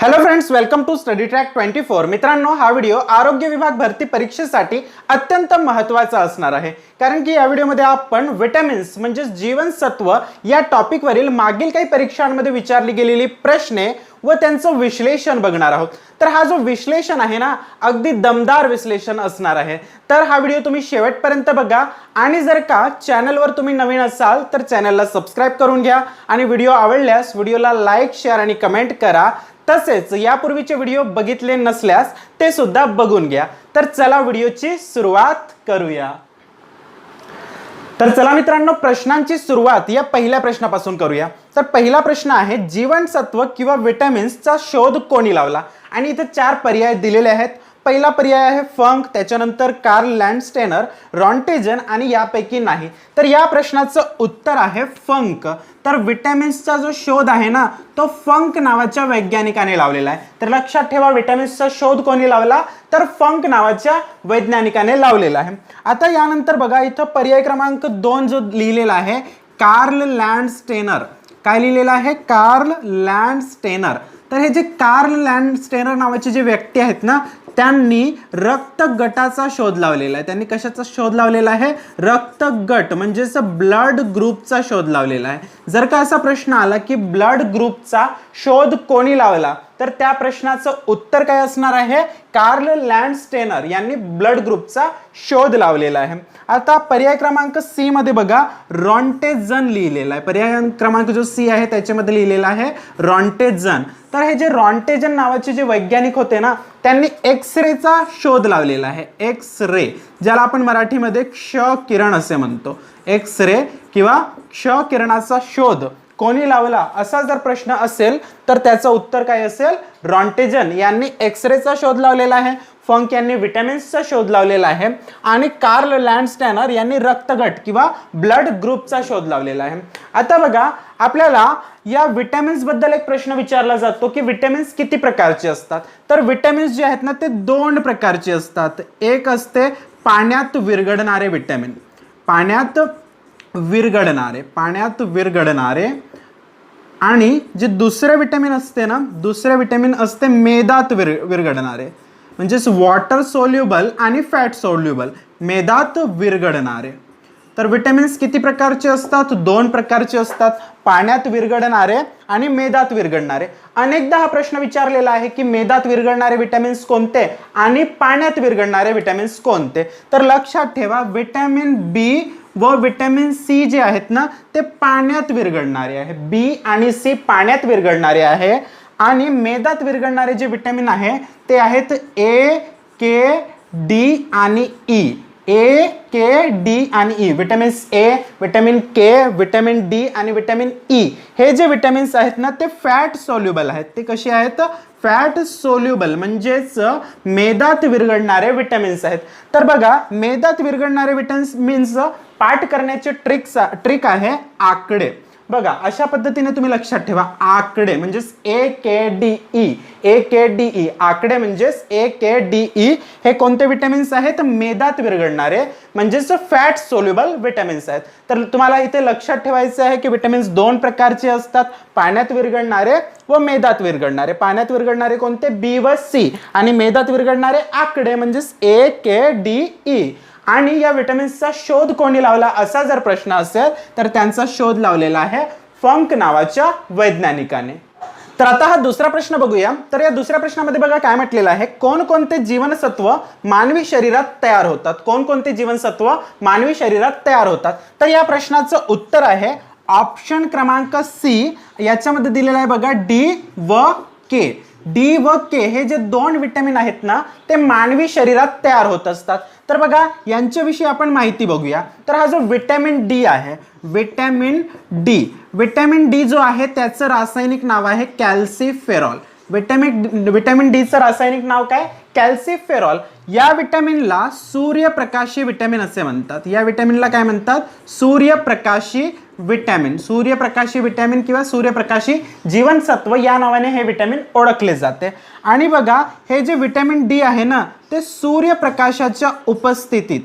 Hello friends, welcome to study track 24। मित्रांनो, हा video आरोग्य विभाग भरती परीक्षेसाठी अत्यंत महत्त्वाचा असणार आहे, कारण की या व्हिडिओमध्ये आपण विटॅमिन्स म्हणजे जीवनसत्व या टॉपिकवरील मागील काही परीक्षांमध्ये विचारली गेलेली प्रश्ने व त्यांचं विश्लेषण बघणार आहोत। तर हा जो विश्लेषण आहे ना, अगदी दमदार विश्लेषण असणार आहे। तर हा व्हिडिओ तुम्ही शेवटपर्यंत बघा आणि जर का चॅनलवर तुम्ही नवीन असाल तर चॅनलला सबस्क्राइब करून घ्या आणि व्हिडिओ आवडल्यास व्हिडिओला लाईक, शेअर आणि कमेंट करा। तसेच यापूर्वीचे व्हिडिओ बघितले नसल्यास ते सुद्धा बघून घ्या। तर चला व्हिडिओची सुरुवात करूया। तर चला मित्रांनो, प्रश्नांची सुरुवात या पहिल्या प्रश्नापासून करूया। तर पहिला प्रश्न आहे, जीवनसत्व किंवा विटॅमिन्सचा शोध कोणी लावला? आणि इथे चार पर्याय दिलेले आहेत। पहिला पर्याय आहे फंक, त्याच्यानंतर कार्ल लँडस्टेनर, रॉन्टेजन आणि यापैकी नाही। तर या प्रश्नाचं उत्तर आहे फंक। तर विटॅमिन्सचा जो शोध आहे ना, तो फंक नावाच्या वैज्ञानिकाने लावलेला आहे। तर लक्षात ठेवा, विटॅमिन्सचा शोध कोणी लावला? तर फंक नावाच्या वैज्ञानिकाने लावलेला आहे। आता यानंतर बघा, इथं पर्याय क्रमांक 2 जो लिहिलेला आहे कार्ल लँडस्टेनर, काय लिहिलेला आहे? Carl Landsteiner. तर हे जे कार्ल लँडस्टेनर नावाचे जे व्यक्ती आहेत ना, त्यांनी रक्त गटाचा शोध लावलेला आहे। त्यांनी कशाचा शोध लावलेला आहे? रक्त गट म्हणजेच ब्लड ग्रुपचा शोध लावलेला आहे। जर का असा प्रश्न आला की ब्लड ग्रुपचा शोध कोणी लावला, तर त्या प्रश्नाचं उत्तर काय असणार आहे? कार्ल लँडस्टेनर यांनी ब्लड ग्रुपचा शोध लावलेला आहे। आता पर्याय क्रमांक सी मध्ये बघा, रॉन्टेजन लिहिलेला आहे। पर्याय क्रमांक जो सी आहे त्याच्यामध्ये लिहिलेला आहे रॉन्टेजन। तर हे जे रॉन्टेजन नावाचे जे वैज्ञानिक होते ना, त्यांनी एक्स रेचा शोध लावलेला आहे। एक्स रे, ज्याला आपण मराठीमध्ये क्ष किरण असे म्हणतो। एक्स रे किंवा क्ष किरणाचा शोध कोणी लावला असा जर प्रश्न असेल तर त्याचं उत्तर काय असेल? रॉन्टेजन यांनी एक्स रेचा शोध लावलेला आहे, फंक यांनी विटॅमिन्सचा शोध लावलेला आहे आणि कार्ल लँडस्टेनर यांनी रक्तगट किंवा ब्लड ग्रुपचा शोध लावलेला आहे। आता बघा, आपल्याला या विटॅमिन्स बद्दल एक प्रश्न विचारला जातो की विटॅमिन्स किती प्रकारचे असतात? तर विटॅमिन्स जे आहेत ना, ते दोन प्रकारचे असतात। एक असते पाण्यात विरघळणारे विटॅमिन, पाण्यात विरघळणारे, आणि जे दुसरे विटॅमिन असते ना, दुसरे विटॅमिन असते मेदात विरघळणारे, म्हणजेच वॉटर सोल्युबल आणि फॅट सोल्युबल, मेदात विरघळणारे। तर विटॅमिन्स किती प्रकारचे असतात? दोन प्रकारचे असतात, पाण्यात विरघळणारे आणि मेदात विरघळणारे। अनेकदा हा प्रश्न विचारलेला आहे की मेदात विरघळणारे विटॅमिन्स कोणते आणि पाण्यात विरघळणारे विटॅमिन्स कोणते? तर लक्षात ठेवा, विटॅमिन बी व विटॅमिन सी जे आहेत ना, ते पाण्यात विरघळणारे आहे। बी आणि सी पाण्यात विरघळणारे आहे आणि मेदात विरघळणारे जे विटॅमिन आहे ते आहेत ए, के, डी आणि ई। ए, के, डी आणि ई, विटॅमिन्स ए, विटॅमिन के, विटॅमिन डी आणि विटॅमिन ई, हे जे विटॅमिन्स आहेत ना, ते फॅट सोल्युबल आहेत। ते कसे आहेत? फॅट सोल्युबल म्हणजेच मेदात विरघळणारे विटॅमिन्स आहेत। तर बघा, मेदात विरघळणारे विटॅमिन्स पाठ करण्याचे ट्रिक आहे आकडे। बघा, अशा पद्धतीने तुम्ही लक्षात ठेवा, आकडे म्हणजेच ए, के, डी, ई, ए, के, डी, ई, आकडे म्हणजेच ए, के, डी, ई हे कोणते विटॅमिन्स आहेत? मेदात विरघळणारे म्हणजेच फॅट सोल्युबल विटॅमिन्स आहेत। तर तुम्हाला इथे लक्षात ठेवायचं आहे की विटॅमिन्स दोन प्रकारचे असतात, पाण्यात विरघळणारे व मेदात विरघळणारे। पाण्यात विरघळणारे कोणते? बी व सी, आणि मेदात विरघळणारे आकडे म्हणजेच ए, के, डी, ई। आणि या विटॅमिन्सचा शोध कोणी लावला असा जर प्रश्न असेल तर त्यांचा शोध लावलेला आहे फंक नावाच्या वैज्ञानिकाने। तर आता हा दुसरा प्रश्न बघूया। तर या दुसऱ्या प्रश्नामध्ये बघा काय म्हटलेलं आहे, कोणकोणते जीवनसत्व मानवी शरीरात तयार होतात? कोणकोणते जीवनसत्व मानवी शरीरात तयार होतात? तर या प्रश्नाचं उत्तर आहे ऑप्शन क्रमांक सी, याच्यामध्ये दिलेलं आहे बघा डी व के। डी व के हे जे दोन विटॅमिन आहेत ना, ते मानवी शरीरात तयार होत असतात। तर बघा, यांच्याविषयी आपण माहिती बघूया। तर हा जो विटॅमिन डी आहे, विटॅमिन डी जो आहे त्याचं रासायनिक नाव आहे कॅल्सिफेरॉल। विटॅमिन डीचं रासायनिक नाव काय? कॅल्सिफेरॉल। या विटॅमिनला सूर्यप्रकाशी विटॅमिन असे म्हणतात। या विटॅमिनला काय म्हणतात? सूर्यप्रकाशी विटॅमिन। सूर्यप्रकाशी विटॅमिन किंवा सूर्यप्रकाशी जीवनसत्व या नावाने हे विटॅमिन ओळखले जाते। आणि बघा, हे जे विटॅमिन डी आहे ना, ते सूर्यप्रकाशाच्या उपस्थितीत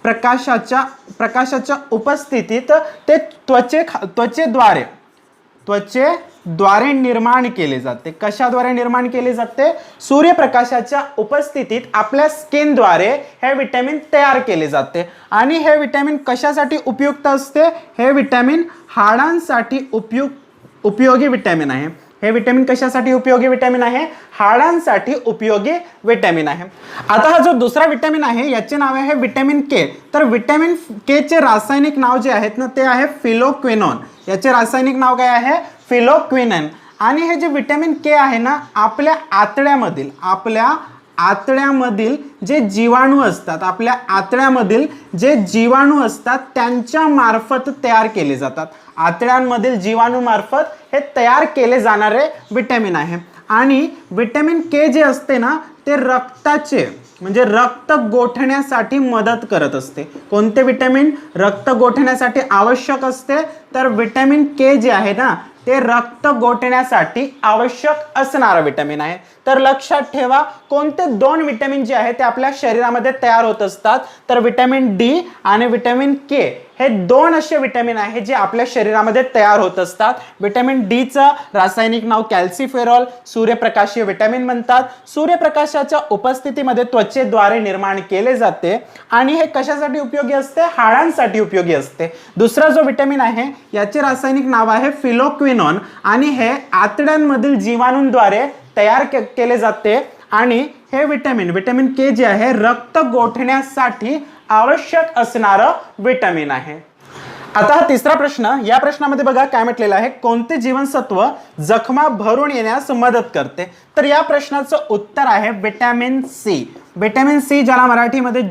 प्रकाशाच्या उपस्थितीत ते त्वचेद्वारे द्वारे निर्माण केले जाते. कशाद्वारे निर्माण केले जाते? सूर्यप्रकाशाच्या उपस्थितीत आपल्या स्किनद्वारे हे विटॅमिन तयार केले जाते. आणि हे विटॅमिन कशासाठी उपयुक्त असते? हे विटॅमिन हाडांसाठी उपयोगी विटॅमिन आहे. हे विटॅमिन कशासाठी उपयोगी विटॅमिन आहे? हाडांसाठी उपयोगी विटॅमिन आहे. आता हा जो दुसरा विटॅमिन आहे याचे नाव आहे विटॅमिन के. तर विटॅमिन के चे रासायनिक नाव जे आहेत ना ते आहे फिलोक्विनोन. याचे रासायनिक नाव काय आहे? फिलोक्विनोन. आणि हे जे विटॅमिन के आहे ना आपल्या आतड्यामधील जे जीवाणू असतात, आपल्या आतड्यामधील जे जीवाणू असतात त्यांच्या मार्फत तयार केले जातात. आतड्यांमधील जीवाणू मार्फत हे तयार केले जाणारे विटॅमिन आहे. आणि विटॅमिन के जे असते ना ते रक्ताचे म्हणजे रक्त गोठण्यासाठी मदत करत असते. कोणते विटॅमिन रक्त गोठण्यासाठी आवश्यक असते? तर विटॅमिन के जे आहे ना ते रक्त गोठण्यासाठी आवश्यक असणारा विटॅमिन आहे. तर लक्षात ठेवा कोणते दोन विटॅमिन जे आहेत ते आपल्या शरीरामध्ये तयार होत असतात? तर विटॅमिन डी आणि विटॅमिन के हे दोन असे विटॅमिन आहेत जे आपल्या शरीरामध्ये तयार होत असतात. विटॅमिन डी चं रासायनिक नाव कॅल्सिफेरॉल, सूर्यप्रकाशीय विटॅमिन म्हणतात. सूर्यप्रकाशाच्या उपस्थितीमध्ये त्वचेद्वारे निर्माण केले जाते आणि हे कशासाठी उपयोगी असते? हाडांसाठी उपयोगी असते. दुसरा जो विटॅमिन आहे याचे रासायनिक नाव आहे फिलोक्विनोन आणि हे आतड्यांमधील जीवाणूंद्वारे तयार केले जाते. आणि हे विटॅमिन के जे आहे रक्त गोठण्यासाठी आवश्यक असणारं विटॅमिन आहे. आता हा तिसरा प्रश्न. या प्रश्नामध्ये बघा काय म्हटलेलं आहे? कोणते जीवनसत्व जखमा भरून येण्यास मदत करते? तर या प्रश्नाचं उत्तर आहे विटॅमिन सी. विटॅमिन सी ज्याला मराठीमध्ये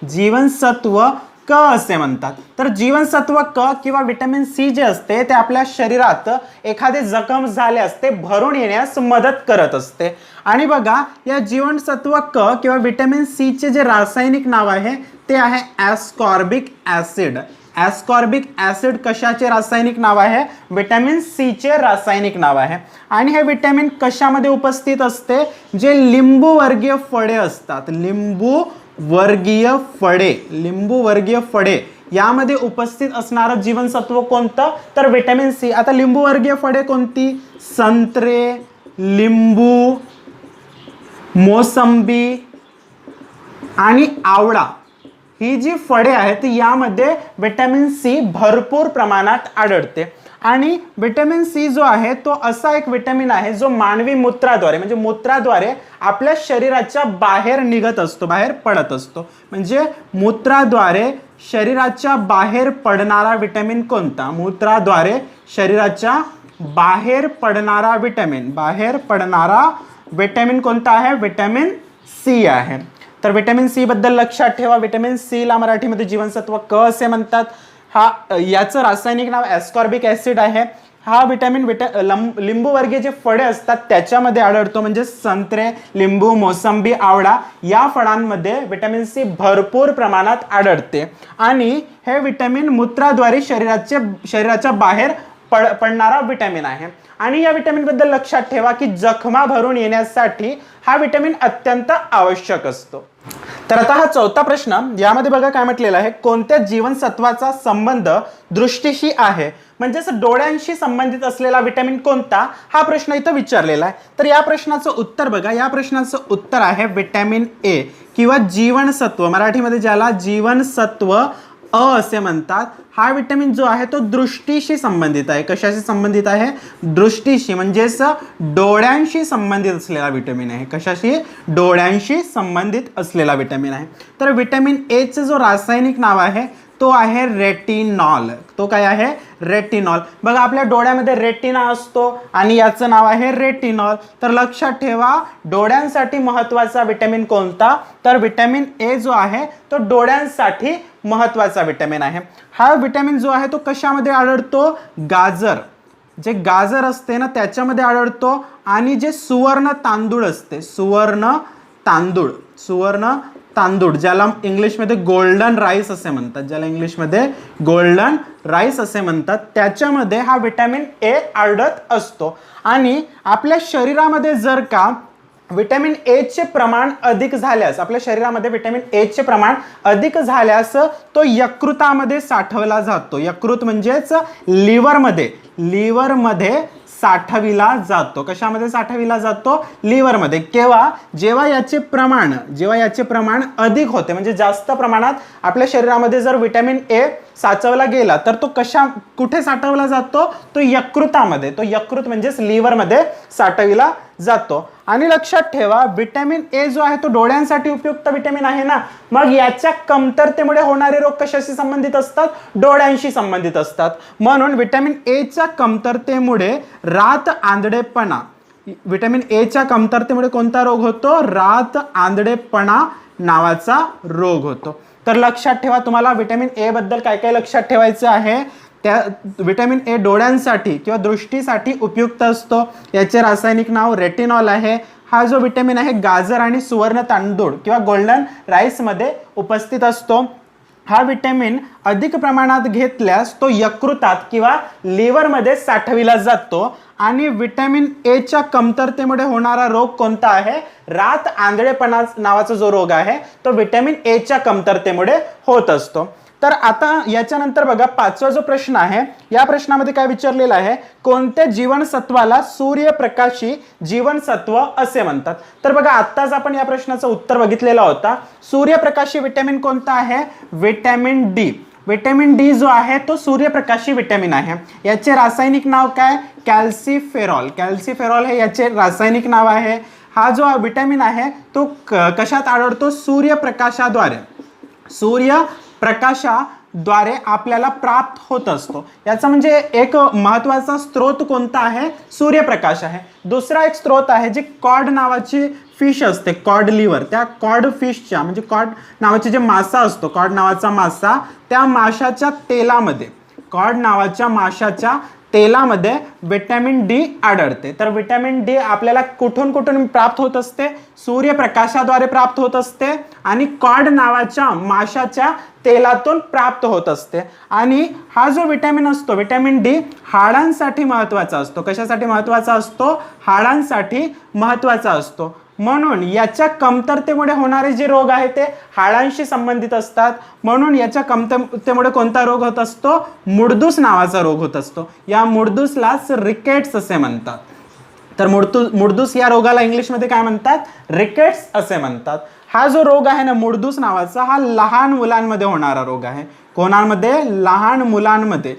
जीवनसत्व क असे म्हणतात. तर जीवनसत्व क किंवा विटॅमिन सी जे असते ते आपल्या शरीरात एखादे जखम झाल्यास ते भरून येण्यास मदत करत असते. आणि बघा या जीवनसत्व क किंवा विटॅमिन सी चे जे रासायनिक नाव आहे ते आहे ॲस्कॉर्बिक ॲसिड. ॲस्कॉर्बिक ॲसिड कशाचे रासायनिक नाव आहे? विटॅमिन सी चे रासायनिक नाव आहे. आणि हे विटॅमिन कशामध्ये उपस्थित असते? जे लिंबूवर्गीय फळे असतात, लिंबूवर्गीय फळे यामध्ये उपस्थित असणारं जीवनसत्व कोणतं? तर विटॅमिन सी. आता लिंबूवर्गीय फळे कोणती? संत्रे, लिंबू, मोसंबी आणि आवळा ही जी फळे आहेत यामध्ये विटॅमिन सी भरपूर प्रमाणात आढळते. आणि विटॅमिन सी जो आहे तो असा एक विटॅमिन आहे जो मानवी मूत्राद्वारे म्हणजे मूत्राद्वारे आपल्या शरीराच्या बाहेर निघत असतो, बाहेर पडत असतो. म्हणजे मूत्राद्वारे शरीराच्या बाहेर पडणारा विटॅमिन कोणता? मूत्राद्वारे शरीराच्या बाहेर पडणारा विटॅमिन कोणता आहे? विटॅमिन सी आहे. तर विटॅमिन सी बद्दल लक्षात ठेवा. विटॅमिन सी ला मराठीमध्ये जीवनसत्व क असे म्हणतात. याचं रासायनिक नाव ॲस्कॉर्बिक ॲसिड आहे. हा विटॅमिन लिंबूवर्गीय जे फळे असतात त्याच्यामध्ये आढळतो. म्हणजे संत्रे, लिंबू, मोसंबी, आवळा या फळांमध्ये विटॅमिन सी भरपूर प्रमाणात आढळते. आणि हे विटॅमिन मूत्राद्वारे शरीराच्या बाहेर पडणारा विटॅमिन आहे. आणि या विटॅमिन बद्दल लक्षात ठेवा की जखमा भरून येण्यासाठी हा विटॅमिन अत्यंत आवश्यक असतो. तर आता हा चौथा प्रश्न. यामध्ये बघा काय म्हटलेलं आहे? कोणत्या जीवनसत्वाचा संबंध दृष्टीशी आहे? म्हणजेच डोळ्यांशी संबंधित असलेला विटॅमिन कोणता? हा प्रश्न इथं विचारलेला आहे. तर या प्रश्नाचं उत्तर बघा. या प्रश्नाचं उत्तर आहे विटॅमिन ए किंवा जीवनसत्व, मराठीमध्ये ज्याला जीवनसत्व अ असे म्हणतात. हा विटॅमिन जो आहे तो दृष्टीशी संबंधित आहे. कशाशी संबंधित आहे? दृष्टीशी म्हणजेच डोळ्यांशी संबंधित असलेला विटॅमिन आहे. कशाशी? डोळ्यांशी संबंधित असलेला विटॅमिन आहे. तर विटॅमिन ए चे जो रासायनिक नाव आहे तो आहे रेटिनॉल. तो काय आहे? रेटिनॉल. बघा आपल्या डोळ्यामध्ये रेटिना असतो आणि याचं नाव आहे रेटिनॉल. तर लक्षात ठेवा डोळ्यांसाठी महत्त्वाचा विटॅमिन कोणता? तर विटॅमिन ए जो आहे तो डोळ्यांसाठी महत्त्वाचा विटॅमिन आहे. हा विटॅमिन जो आहे तो कशामध्ये आढळतो? गाजर, जे गाजर असते ना त्याच्यामध्ये आढळतो. आणि जे सुवर्ण तांदूळ असते, सुवर्ण तांदूळ ज्याला इंग्लिशमध्ये गोल्डन राईस असे म्हणतात, त्याच्यामध्ये हा विटॅमिन ए आढळत असतो. आणि आपल्या शरीरामध्ये जर का विटॅमिन ए चे प्रमाण अधिक झाल्यास, आपल्या शरीरामध्ये विटॅमिन ए चे प्रमाण अधिक झाल्यास तो यकृतामध्ये साठवला जातो. यकृत म्हणजेच लिव्हरमध्ये साठविला जातो. कशामध्ये साठविला जातो? लिव्हरमध्ये. केव्हा? जेव्हा याचे प्रमाण अधिक होते, म्हणजे जास्त प्रमाणात आपल्या शरीरामध्ये जर विटॅमिन ए साचवला गेला तर तो कुठे साठवला जातो? तो यकृतामध्ये. तो यकृत म्हणजेच लिव्हरमध्ये साठविला जातो. आणि लक्षात ठेवा, विटॅमिन ए जो आहे तो डोळ्यांसाठी उपयुक्त विटॅमिन आहे ना, मग याच्या कमतरतेमुळे होणारे रोग कशाशी संबंधित असतात? डोळ्यांशी संबंधित असतात. म्हणून विटॅमिन ए च्या कमतरतेमुळे रात आंधळेपणा, विटॅमिन ए च्या कमतरतेमुळे कोणता रोग होतो? रात आंधळेपणा नावाचा रोग होतो. तर लक्षात ठेवा, तुम्हाला विटॅमिन ए बद्दल काय काय लक्षात ठेवायचं आहे. त्या विटॅमिन ए डोळ्यांसाठी किंवा दृष्टीसाठी उपयुक्त असतो. याचे रासायनिक नाव रेटिनॉल आहे. हा जो विटॅमिन आहे गाजर आणि सुवर्ण तांदूळ किंवा गोल्डन राईस मध्ये उपस्थित असतो. हा विटॅमिन अधिक प्रमाणात घेतल्यास तो यकृतात किंवा लिव्हरमध्ये साठविला जातो. आणि विटॅमिन ए च्या कमतरतेमुळे होणारा रोग कोणता आहे? रात आंधळेपणा नावाचा जो रोग आहे तो विटॅमिन ए च्या कमतरतेमुळे होत असतो. तर आता याच्यानंतर बघा, 5वा जो प्रश्न आहे, या प्रश्नामध्ये काय विचारलेलं आहे? कोणत्या जीवनसत्वाला सूर्यप्रकाशी जीवनसत्व असे म्हणतात? तर बघा, आत्ताच आपण या प्रश्नाचं उत्तर बघितलेला होता. सूर्यप्रकाशी विटॅमिन कोणता आहे? Vitamin D. विटॅमिन डी जो आहे तो सूर्यप्रकाशी विटॅमिन आहे. याचे रासायनिक नाव काय? कॅल्सिफेरॉल. कॅल्सिफेरॉल हे याचे रासायनिक नाव आहे. हा जो विटॅमिन आहे तो कशात आढळतो? सूर्यप्रकाशाद्वारे आपल्याला प्राप्त होत असतो. याचा म्हणजे एक महत्वाचा स्रोत कोणता आहे? सूर्यप्रकाश आहे. दुसरा एक स्रोत आहे जी कॉड नावाची फिश असते, कॉड लिव्हर. त्या कॉड फिशच्या म्हणजे कॉड नावाचे जे मासा असतो, कॉड नावाचा मासा, त्या माशाच्या तेलामध्ये विटॅमिन डी आढळते. तर विटॅमिन डी आपल्याला कुठून कुठून प्राप्त होत असते? सूर्यप्रकाशाद्वारे प्राप्त होत असते आणि कॉड नावाच्या माशाच्या तेलातून प्राप्त होत असते. आणि हा जो विटॅमिन असतो, विटॅमिन डी, हाडांसाठी महत्वाचा असतो. कशासाठी महत्वाचा असतो? हाडांसाठी महत्वाचा असतो. म्हणून याच्या कमतरतेमुळे होणारे जे रोग आहेत ते हाडांशी संबंधित असतात. म्हणून याच्या कमतरतेमुळे कोणता रोग होत असतो? मुडदूस नावाचा रोग होत असतो. या मुडदूसलाच रिकेट्स असे म्हणतात. तर मुडदूस या रोगाला इंग्लिशमध्ये काय म्हणतात? रिकेट्स असे म्हणतात. हा जो रोग आहे ना मुडदूस नावाचा, हा लहान मुलांमध्ये होणारा रोग आहे. कोणामध्ये? लहान मुलांमध्ये.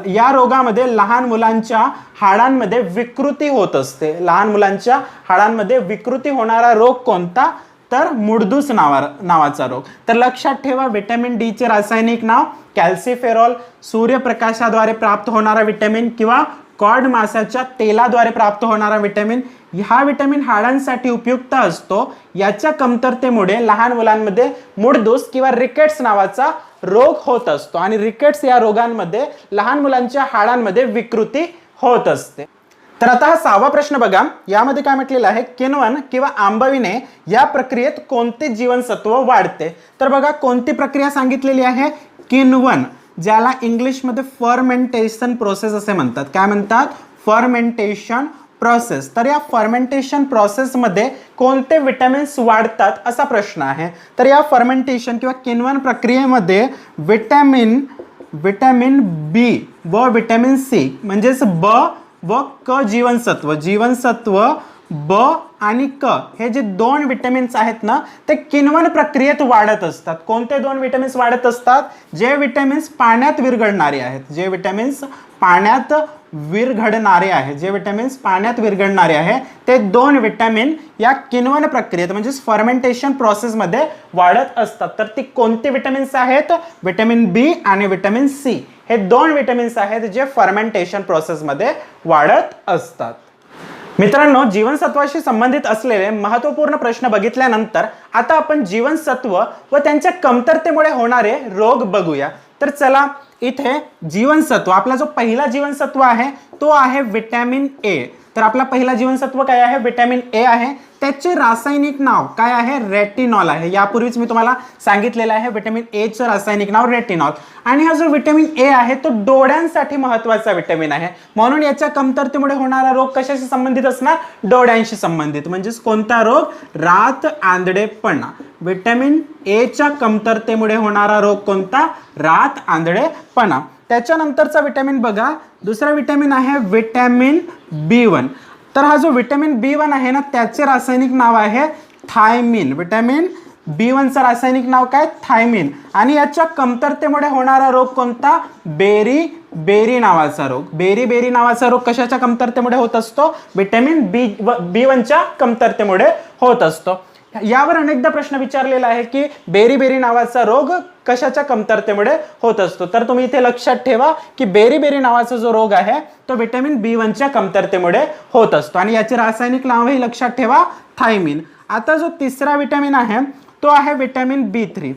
या रोगामध्ये लहान मुलांच्या हाडांमध्ये विकृती होत असते. लहान मुलांच्या हाडांमध्ये विकृती होणारा रोग कोणता? तर मुडदूस नावाचा रोग. तर लक्षात ठेवा, विटॅमिन डी चे रासायनिक नाव कॅल्सिफेरॉल. सूर्यप्रकाशाद्वारे प्राप्त होणारा विटॅमिन किंवा कॉड मासाच्या तेलाद्वारे प्राप्त होणारा विटॅमिन. हा विटॅमिन हाडांसाठी उपयुक्त असतो. याच्या कमतरतेमुळे लहान मुलांमध्ये मुडदूस किंवा रिकेट्स नावाचा रोग होत असतो. आणि रिकेट्स या रोगांमध्ये लहान मुलांच्या हाडांमध्ये विकृती होत असते. तर आता हा 6वा प्रश्न बघा. यामध्ये काय म्हटलेलं आहे? किण्वन किंवा आंबविणे या प्रक्रियेत कोणते जीवनसत्व वाढते? तर बघा, कोणती प्रक्रिया सांगितलेली आहे? किण्वन, ज्याला इंग्लिशमध्ये फर्मेंटेशन प्रोसेस असे म्हणतात. काय म्हणतात? Fermentation process. तर या फर्मेंटेशन प्रोसेसमध्ये कोणते विटॅमिन्स वाढतात असा प्रश्न आहे. तर या फर्मेंटेशन किंवा किण्वन प्रक्रियेमध्ये विटॅमिन बी व विटॅमिन सी म्हणजेच ब व क जीवनसत्व ब आणि क हे जे 2 विटॅमिन्स आहेत ना, ते किण्वन प्रक्रियेत वाढत असतात. कोणते 2 विटॅमिन्स वाढत असतात? जे विटॅमिन्स पाण्यात विरघळणारे आहेत, जे विटॅमिन्स पाण्यात विरघळणारे आहे ते 2 विटॅमिन या किण्वन प्रक्रियेत म्हणजेच फर्मेंटेशन प्रोसेसमध्ये वाढत असतात. तर ती कोणती विटॅमिन्स आहेत? विटॅमिन बी आणि विटॅमिन सी हे 2 विटॅमिन्स आहेत जे फर्मेंटेशन प्रोसेसमध्ये वाढत असतात. मित्रांनो, जीवनसत्वाशी संबंधित असलेले महत्त्वपूर्ण प्रश्न बघितल्यानंतर आता आपण जीवनसत्व व त्यांच्या कमतरतेमुळे होणारे रोग बघूया. तर चला, इथे जीवनसत्व, आपला जो पहिला जीवनसत्व आहे तो आहे विटॅमिन ए. तर आपला पहिला जीवनसत्व काय आहे, विटॅमिन ए आहे. त्याचे रासायनिक नाव काय आहे, रेटिनॉल आहे. यापूर्वीच मी तुम्हाला सांगितलेलं आहे विटॅमिन ए चं रासायनिक नाव रेटिनॉल. आणि हा जो विटॅमिन ए आहे तो डोळ्यांसाठी महत्त्वाचा विटॅमिन आहे, म्हणून याच्या कमतरतेमुळे होणारा रोग कशाशी संबंधित असणार, डोळ्यांशी संबंधित. म्हणजे कोणता रोग, रात आंधळेपणा. विटॅमिन ए च्या कमतरतेमुळे होणारा रोग कोणता, रात आंधळेपणा. त्याच्यानंतरचा विटॅमिन बघा, दुसरा विटॅमिन आहे विटॅमिन B1. तर हा जो विटॅमिन B1 आहे ना, त्याचे रासायनिक नाव आहे थायमिन. विटॅमिन B1 चं रासायनिक नाव काय, थायमिन. आणि याच्या कमतरतेमुळे होणारा रोग कोणता, बेरी नावाचा रोग. बेरी नावाचा रोग कशाच्या कमतरतेमुळे होत असतो, विटॅमिन B1 च्या कमतरतेमुळे होत असतो. यावर अनेकदा प्रश्न विचारलेला आहे की बेरी नावाचा रोग कशाच्या कमतरतेमुळे होत असतो. तर तुम्ही इथे लक्षात ठेवा की बेरी नावाचा जो रोग आहे तो विटॅमिन B1 च्या कमतरतेमुळे होत असतो. आणि याचे रासायनिक नावही लक्षात ठेवा, थायमिन. आता जो तिसरा विटॅमिन आहे तो आहे विटॅमिन B3.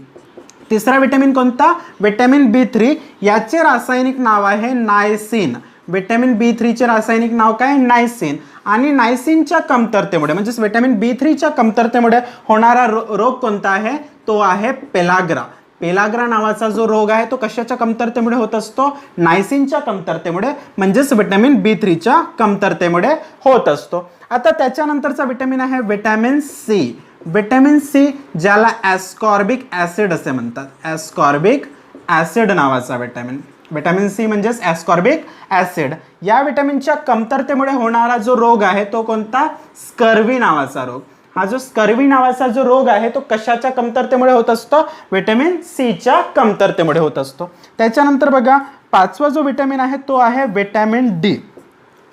तिसरा विटॅमिन कोणता, विटॅमिन B3. याचे रासायनिक नाव आहे नायसिन. विटॅमिन B3 चे रासायनिक नाव काय, नायसिन. आणि नायसिनच्या कमतरतेमुळे म्हणजे विटॅमिन B3 च्या कमतरतेमुळे होणारा रोग कोणता आहे, तो आहे पेलाग्रा. पेलाग्रा नावाचा जो रोग आहे तो कशाच्या कमतरतेमुळे होत असतो, नायसिनच्या कमतरतेमुळे म्हणजेच विटॅमिन B3 च्या कमतरतेमुळे होत असतो. आता त्याच्यानंतरचा विटॅमिन आहे विटॅमिन सी. विटॅमिन सी ज्याला ॲस्कॉर्बिक ॲसिड असे म्हणतात, ॲस्कॉर्बिक ॲसिड नावाचा विटॅमिन. विटॅमिन सी म्हणजेच ॲस्कॉर्बिक ॲसिड. या विटॅमिनच्या कमतरतेमुळे होणारा जो रोग आहे तो कोणता, स्कर्वी नावाचा रोग. हा जो स्कर्वी नावाचा जो रोग आहे तो कशाच्या कमतरतेमुळे होत असतो, विटॅमिन सी च्या कमतरतेमुळे होत असतो. त्याच्यानंतर बघा, पाचवा जो विटॅमिन आहे तो आहे विटॅमिन डी.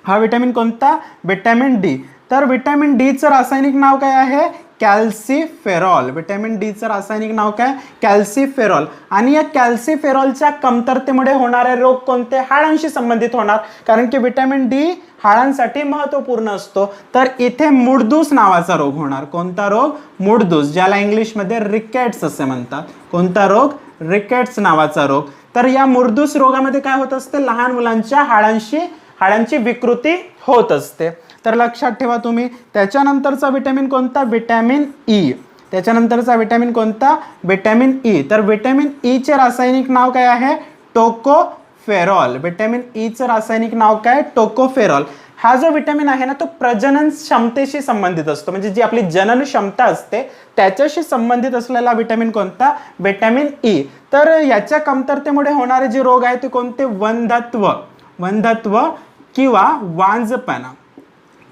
हा विटॅमिन कोणता, विटॅमिन डी. तर विटॅमिन डी चं रासायनिक नाव काय आहे, कॅल्सिफेरॉल. विटॅमिन डी चं रासायनिक नाव काय, कॅल्सिफेरॉल. आणि या कॅल्सिफेरॉलच्या कमतरतेमुळे होणारे रोग कोणते, हाडांशी संबंधित होणार, कारण की विटॅमिन डी हाडांसाठी महत्त्वपूर्ण असतो. तर इथे मुडदूस नावाचा रोग होणार. कोणता रोग, मुडदूस, ज्याला इंग्लिशमध्ये रिकेट्स असे म्हणतात. कोणता रोग, रिकेट्स नावाचा रोग. तर या मुडदूस रोगामध्ये काय होत असते, लहान मुलांच्या हाडांची विकृती होत असते. तर लक्षात ठेवा तुम्ही. त्याच्यानंतरचा विटॅमिन कोणता, विटॅमिन ई. त्याच्यानंतरचा विटॅमिन कोणता, विटॅमिन ई. तर विटॅमिन ई चे रासायनिक नाव काय आहे, टोकोफेरॉल. विटॅमिन ई चं रासायनिक नाव काय, टोकोफेरॉल. हा जो विटॅमिन आहे ना तो प्रजनन क्षमतेशी संबंधित असतो, म्हणजे जी आपली जनन क्षमता असते त्याच्याशी संबंधित असलेला विटॅमिन कोणता, विटॅमिन ई. तर याच्या कमतरतेमुळे होणारे जे रोग आहेत ते कोणते, वंध्यत्व किंवा वांझपणा.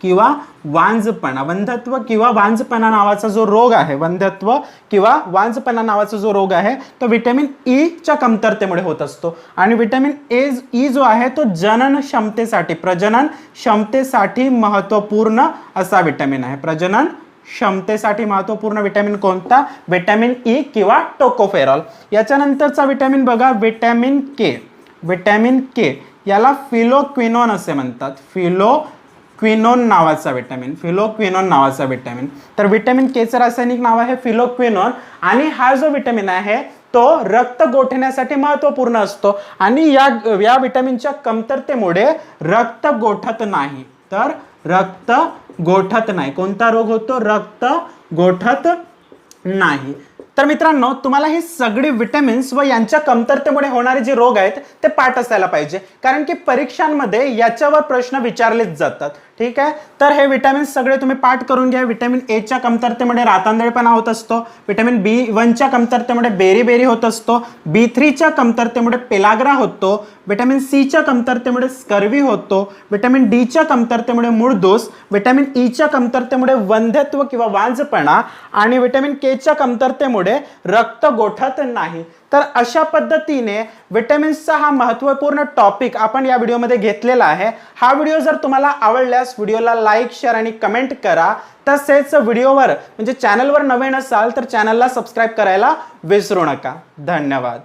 वंध्यत्व किंवा वांझपणा नावाचा जो रोग आहे, वंध्यत्व किंवा वांझपणा नावाचा जो रोग आहे तो विटॅमिन ई च्या कमतरतेमुळे होत असतो. आणि विटॅमिन ई जो आहे तो प्रजनन क्षमतेसाठी महत्त्वपूर्ण असा विटॅमिन आहे. प्रजनन क्षमतेसाठी महत्त्वपूर्ण विटॅमिन कोणता, विटॅमिन ई किंवा टोकोफेरॉल. याच्यानंतरचा विटॅमिन बघा, विटॅमिन के. विटॅमिन के याला फिलोक्विनोन असे म्हणतात. फिलोक्विनोन नावाचा विटॅमिन. तर विटॅमिन के चं रासायनिक नाव आहे फिलोक्विनोन. आणि हा जो विटॅमिन आहे तो रक्त गोठण्यासाठी महत्त्वपूर्ण असतो. आणि या विटॅमिनच्या कमतरतेमुळे रक्त गोठत नाही. तर रक्त गोठत नाही. कोणता रोग होतो, रक्त गोठत नाही. तर मित्रांनो, तुम्हाला ही सगळी विटॅमिन्स व यांच्या कमतरतेमुळे होणारे जे रोग आहेत ते पाठ असायला पाहिजे, कारण की परीक्षांमध्ये याच्यावर प्रश्न विचारलेच जातात. ठीक आहे. तर हे विटॅमिन्स सगळे तुम्ही पाठ करून घ्या. विटॅमिन ए च्या कमतरतेमुळे रातांधळेपणा होत असतो. विटॅमिन B1 च्या कमतरतेमुळे बेरी होत असतो. B3 च्या कमतरतेमुळे पेलाग्रा होतो. विटॅमिन सी च्या कमतरतेमुळे स्कर्वी होतो. विटॅमिन डी च्या कमतरतेमुळे मूळदोष. विटॅमिन ई च्या कमतरतेमुळे वंध्यत्व किंवा वांझपणा. आणि विटॅमिन के च्या कमतरतेमुळे रक्त गोठत नाही. तर अशा पद्धतीने विटॅमिन्सचा हा महत्त्वपूर्ण टॉपिक आपण या व्हिडिओमध्ये घेतलेला आहे. हा व्हिडिओ जर तुम्हाला आवडल्यास व्हिडिओला लाईक, शेअर आणि कमेंट करा. तसेच व्हिडिओवर म्हणजे चॅनलवर नवीन असाल तर चॅनलला सबस्क्राईब करायला विसरू नका. धन्यवाद.